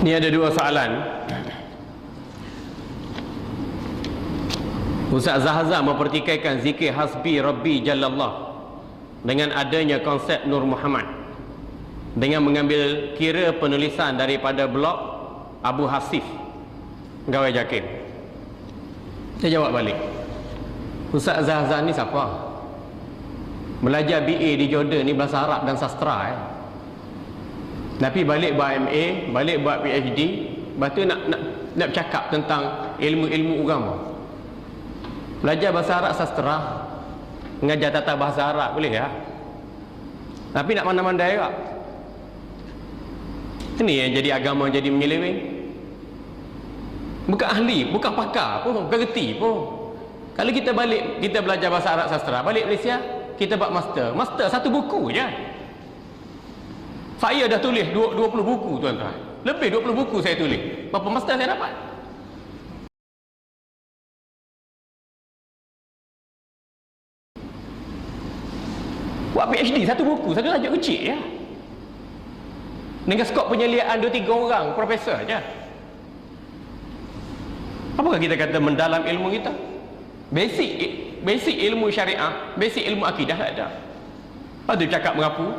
Ini ada dua soalan. Ustaz Zahza mempertikaikan zikir hasbi rabbi jalallah dengan adanya konsep Nur Muhammad, dengan mengambil kira penulisan daripada blog Abu Hasif Gawai Jakir. Saya jawab balik, Ustaz Zahza ni siapa? Belajar BA di Jordan ni bahasa Arab dan sastra Tapi balik buat MA, balik buat PhD, lepas tu nak bercakap tentang ilmu-ilmu agama. Belajar bahasa Arab sastra, mengajar tata bahasa Arab boleh ya, tapi nak mana-mandai juga. Ini yang jadi agama jadi menyeleweng. Bukan ahli, bukan pakar pun, bukan reti pun. Kalau kita balik, kita belajar bahasa Arab sastra, balik Malaysia, kita buat master satu buku je. Saya dah tulis 20 buku tuan-tuan, lebih 20 buku saya tulis. Berapa master saya dapat? Buat PhD satu buku, satu tajuk kecil ya, dengan skop penyeliaan 2-3 orang profesor je. Apakah kita kata mendalam ilmu kita? Basic ilmu syariah, basic ilmu akidah tak ada. Lepas tu cakap merapu.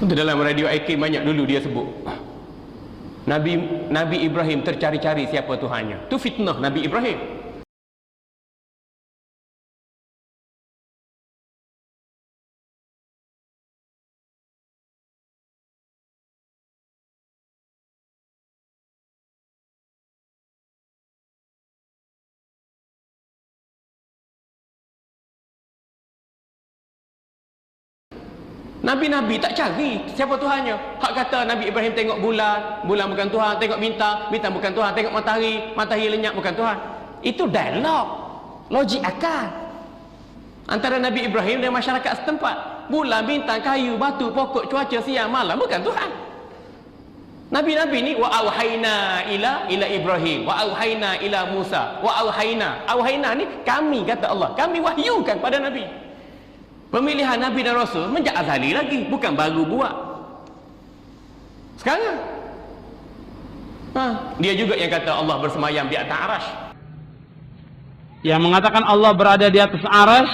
Itu dalam radio IK banyak dulu dia sebut Nabi Ibrahim tercari-cari siapa Tuhannya. Itu fitnah Nabi Ibrahim. Nabi-Nabi tak cari siapa Tuhannya. Hak kata Nabi Ibrahim tengok bulan, bulan bukan Tuhan, tengok bintang, bintang bukan Tuhan, tengok matahari, matahari lenyap bukan Tuhan. Itu dialog, logik akal antara Nabi Ibrahim dan masyarakat setempat. Bulan, bintang, kayu, batu, pokok, cuaca, siang, malam bukan Tuhan. Nabi-Nabi ni wa auhayna ila Ibrahim, wa auhayna ila Musa, wa auhayna ni kami, kata Allah, kami wahyukan pada Nabi. Pemilihan Nabi dan Rasul menjak azali lagi, bukan baru buat sekarang. Dia juga yang kata Allah bersemayam di atas arash. Yang mengatakan Allah berada di atas arash,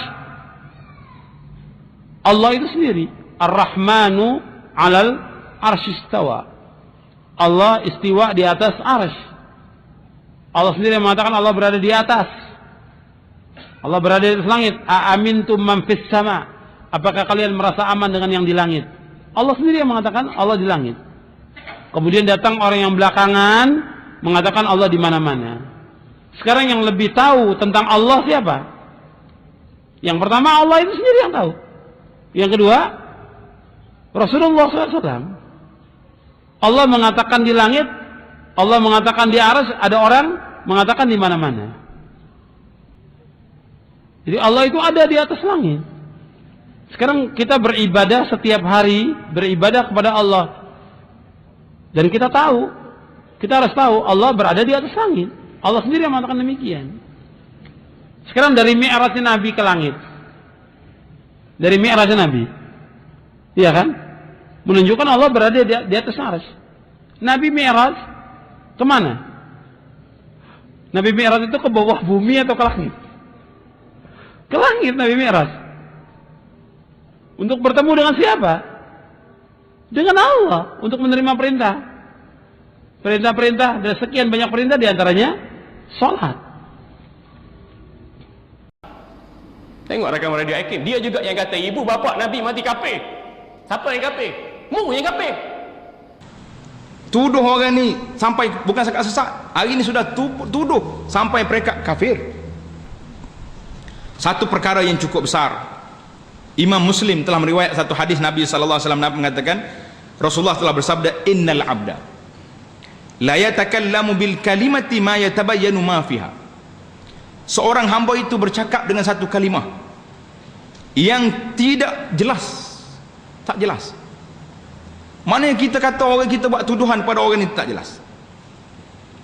Allah itu sendiri. Ar-Rahmanu alal arsyistawa. Allah istiwa di atas arash. Allah sendiri yang mengatakan Allah berada di atas. Allah berada di atas langit. Aamintum man fis sama. Apakah kalian merasa aman dengan yang di langit? Allah sendiri yang mengatakan Allah di langit. Kemudian datang orang yang belakangan mengatakan Allah di mana-mana. Sekarang yang lebih tahu tentang Allah siapa? Yang pertama Allah itu sendiri yang tahu. Yang kedua Rasulullah SAW. Allah mengatakan di langit, Allah mengatakan di arsy, ada orang mengatakan di mana-mana. Jadi Allah itu ada di atas langit. Sekarang kita beribadah setiap hari, beribadah kepada Allah. Dan kita tahu, kita harus tahu Allah berada di atas langit. Allah sendiri yang mengatakan demikian. Sekarang dari Mi'raj Nabi ke langit. Dari Mi'raj Nabi. Iya kan? Menunjukkan Allah berada di atas arsy. Nabi Mi'raj kemana? Nabi Mi'raj itu ke bawah bumi atau ke langit? Ke langit Nabi Mi'raj. Untuk bertemu dengan siapa? Dengan Allah. Untuk menerima perintah. Perintah-perintah, dan sekian banyak perintah, diantaranya sholat. Tengok rakam radio Hakim, dia juga yang kata ibu bapa Nabi mati kafir. Siapa yang kafir? Mu yang kafir. Tuduh orang ni sampai bukan sekat sesat, hari ni sudah tuduh sampai peringkat kafir. Satu perkara yang cukup besar, Imam Muslim telah meriwayat satu hadis Nabi sallallahu alaihi wasallam mengatakan, Rasulullah telah bersabda, innal abda la yatakallamu bil kalimati ma yatabayyanu ma fiha. Seorang hamba itu bercakap dengan satu kalimah yang tidak jelas, tak jelas. Mana yang kita kata orang, kita buat tuduhan pada orang itu tak jelas.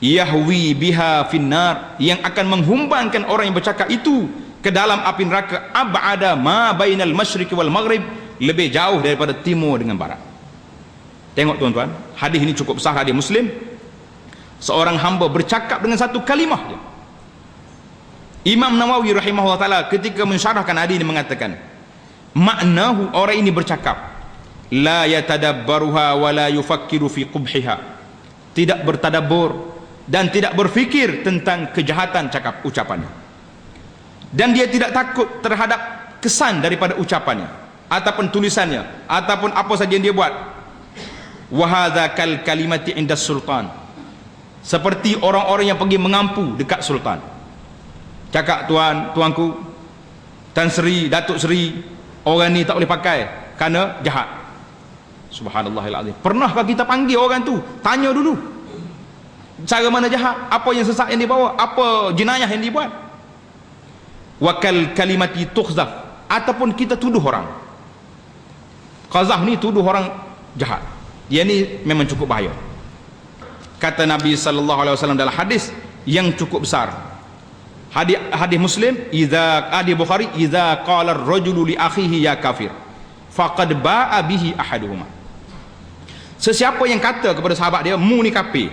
yahwi biha finnar, yang akan menghumbankan orang yang bercakap itu ke dalam api neraka, ab'ada ma bainal masyriq wal maghrib, lebih jauh daripada timur dengan barat. Tengok tuan-tuan, hadis ini cukup besar, hadis Muslim. Seorang hamba bercakap dengan satu kalimah je. Imam Nawawi rahimahullah taala ketika mensyarahkan hadis ini mengatakan, maknahu, orang ini bercakap, la yatadabbaruha wa la yufakkiru fi qubhiha, tidak bertadabbur dan tidak berfikir tentang kejahatan cakap ucapannya, dan dia tidak takut terhadap kesan daripada ucapannya ataupun tulisannya ataupun apa saja yang dia buat. Wa hadza kal kalimati inda sultan, seperti orang-orang yang pergi mengampu dekat sultan, cakap tuan, tuanku, Tan Sri, Datuk Sri, orang ni tak boleh pakai kerana jahat. Subhanallahil azim. Pernahkah kita panggil orang tu, tanya dulu cara mana jahat, apa yang sesat yang dibawa, apa jenayah yang dibuat. Wakal kalimati tukhzaf, ataupun kita tuduh orang. Qazaf ni tuduh orang jahat, dia ni memang cukup bahaya. Kata Nabi sallallahu alaihi wasallam dalam hadis yang cukup besar, hadis Muslim, hadis Bukhari, idza qala ar-rajulu li akhihi ya kafir faqad ba'a bihi ahaduhuma. Sesiapa yang kata kepada sahabat dia, mu ni kafir.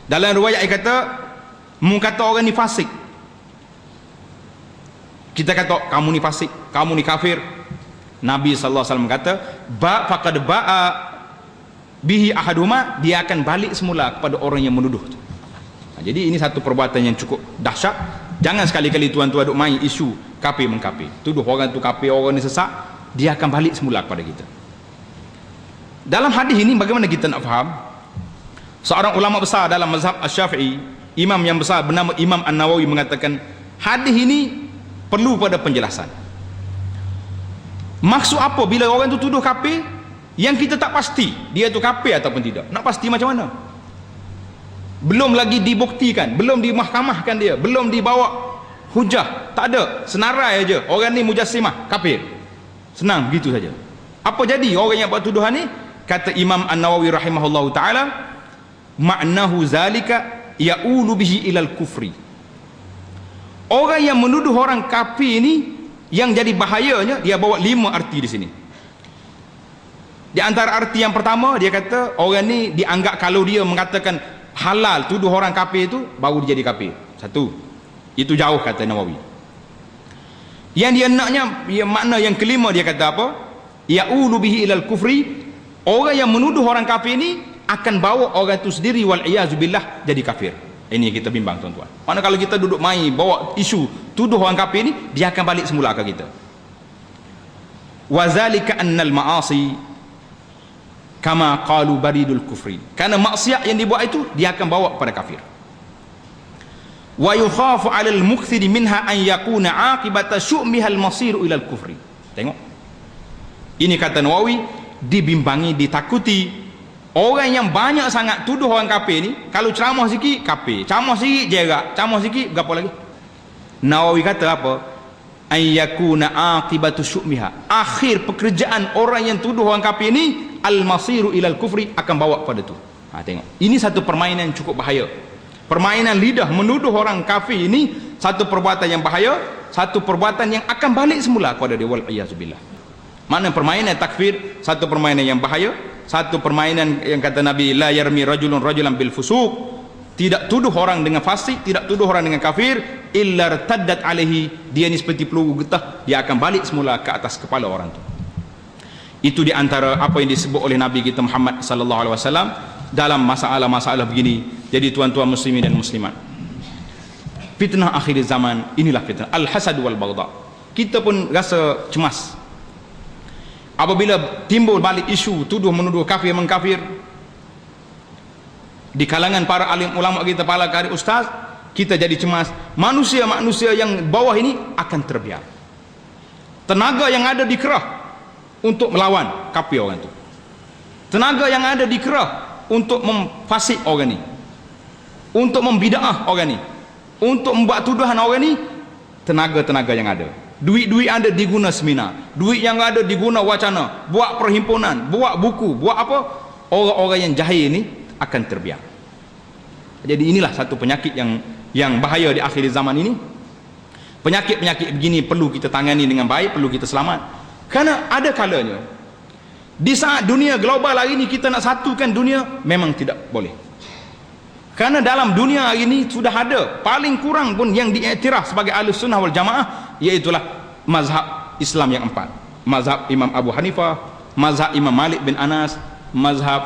Dalam riwayat dia kata, mu kata orang ni fasik, kita kata kamu ni fasik, kamu ni kafir. Nabi sallallahu alaihi wasallam kata, faqad ba'a bihi ahaduhuma, dia akan balik semula kepada orang yang menuduh tu. Jadi ini satu perbuatan yang cukup dahsyat. Jangan sekali-kali tuan-tuan duk main isu kafir mengkafir, tuduh orang tu kafir, orang ni sesat, dia akan balik semula kepada kita. Dalam hadis ini bagaimana kita nak faham? Seorang ulama besar dalam mazhab Asy-Syafi'i, imam yang besar bernama Imam An-Nawawi mengatakan, hadis ini perlu pada penjelasan. Maksud apa bila orang tu tuduh kafir yang kita tak pasti dia tu kafir ataupun tidak? Nak pasti macam mana? Belum lagi dibuktikan, belum dimahkamahkan dia, belum dibawa hujah, tak ada, senarai aja orang ni mujassimah, kafir, senang begitu saja. Apa jadi orang yang buat tuduhan ni? Kata Imam An-Nawawi rahimahullahu taala, ma'nahu zalika ya'ulu bihi ilal kufri. Orang yang menuduh orang kafir ni, yang jadi bahayanya, dia bawa 5 arti di sini. Di antara arti yang pertama, dia kata orang ni dianggap kalau dia mengatakan halal tuduh orang kafir itu, baru dia jadi kafir. Satu, itu jauh kata Nawawi. Yang dia naknya, makna yang kelima dia kata apa? Ya'ulu bihi ilal kufri. Orang yang menuduh orang kafir ni akan bawa orang itu sendiri wal iyazubillah jadi kafir. Ini kita bimbang tuan-tuan. Mana kalau kita duduk main bawa isu tuduh orang kafir ni, dia akan balik semula ke kita. Wa zalika annal ma'asi kama qalu baridul kufri. Karena maksiat yang dibuat itu dia akan bawa kepada kafir. Wa yukhafu 'alal mukthiri minha an yakuna 'aqibata syu'miha al-masiru ila al-kufri. Tengok. Ini kata Nawawi, dibimbangi, ditakuti orang yang banyak sangat tuduh orang kafir ni. Kalau ceramah sikit kafir, ceramah sikit jerak, ceramah sikit berapa lagi. Nawawi kata apa? Ayyakuna aqibatu syu'miha, akhir pekerjaan orang yang tuduh orang kafir ni al-masiru ilal kufri, akan bawa kepada tu. Tengok, ini satu permainan yang cukup bahaya. Permainan lidah menuduh orang kafir ini satu perbuatan yang bahaya, satu perbuatan yang akan balik semula kepada dia, wal iyazubillah. Mana permainan takfir, satu permainan yang bahaya, satu permainan yang kata Nabi, la yarmi rajulun rajulan bil fusuq, tidak tuduh orang dengan fasik, tidak tuduh orang dengan kafir, illa irtaddat alaihi, dia ni seperti peluru getah, dia akan balik semula ke atas kepala orang tu. Itu di antara apa yang disebut oleh Nabi kita Muhammad sallallahu alaihi wasallam dalam masalah-masalah begini. Jadi tuan-tuan muslimin dan muslimat, fitnah akhir zaman inilah fitnah al-hasad wal baghdha. Kita pun rasa cemas apabila timbul balik isu tuduh menuduh kafir mengkafir di kalangan para alim ulama kita, para kari ustaz. Kita jadi cemas, manusia-manusia yang bawah ini akan terbiar. Tenaga yang ada dikerah untuk melawan kafir orang itu, tenaga yang ada dikerah untuk memfasik orang ini, untuk membidaah orang ini, untuk membuat tuduhan orang ini. Tenaga-tenaga yang ada, duit-duit ada diguna seminar, duit yang ada diguna wacana, buat perhimpunan, buat buku, buat apa. Orang-orang yang jahil ini akan terbiar. Jadi inilah satu penyakit yang bahaya di akhir zaman ini. Penyakit-penyakit begini perlu kita tangani dengan baik, perlu kita selamat. Karena ada kalanya di saat dunia global hari ini kita nak satukan dunia, memang tidak boleh. Karena dalam dunia hari ini sudah ada paling kurang pun yang diiktiraf sebagai Ahlus Sunnah wal Jamaah, iaitulah mazhab Islam yang 4. Mazhab Imam Abu Hanifah, mazhab Imam Malik bin Anas, mazhab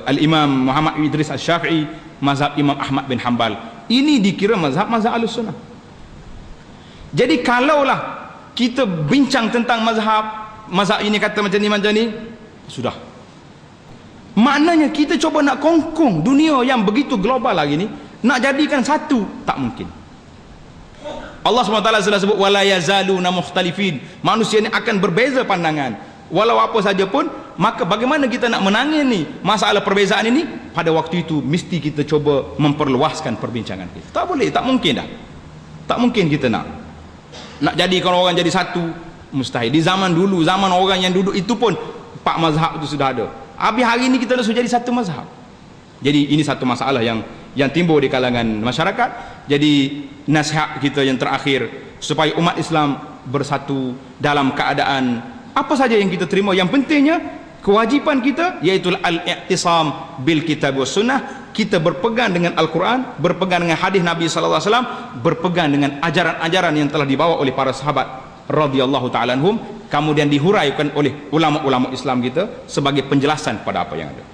Al-Imam Muhammad Idris Al-Syafi'i, mazhab Imam Ahmad bin Hanbal. Ini dikira mazhab Ahlus Sunnah. Jadi kalaulah kita bincang tentang mazhab ini kata macam ni, sudah. Maknanya kita cuba nak kongkong dunia yang begitu global lagi ni, nak jadikan satu, tak mungkin. Allah SWT sudah sebut wala yazaluna mukhtalifin. Manusia ni akan berbeza pandangan. Walau apa saja pun, maka bagaimana kita nak menangani masalah perbezaan ini? Pada waktu itu mesti kita cuba memperluaskan perbincangan kita. Tak boleh, tak mungkin dah. Tak mungkin kita nak jadikan orang jadi satu, mustahil. Di zaman dulu, zaman orang yang duduk itu pun 4 mazhab itu sudah ada. Habis hari ini kita sudah jadi satu mazhab. Jadi ini satu masalah yang timbul di kalangan masyarakat. Jadi nasihat kita yang terakhir, supaya umat Islam bersatu dalam keadaan apa saja yang kita terima, yang pentingnya kewajipan kita iaitu al-i'tisam bil kitab was sunnah. Kita berpegang dengan Al-Quran, berpegang dengan hadis Nabi sallallahu alaihi wasallam, berpegang dengan ajaran-ajaran yang telah dibawa oleh para sahabat radhiyallahu ta'ala anhum, kemudian dihuraikan oleh ulama-ulama Islam kita sebagai penjelasan pada apa yang ada.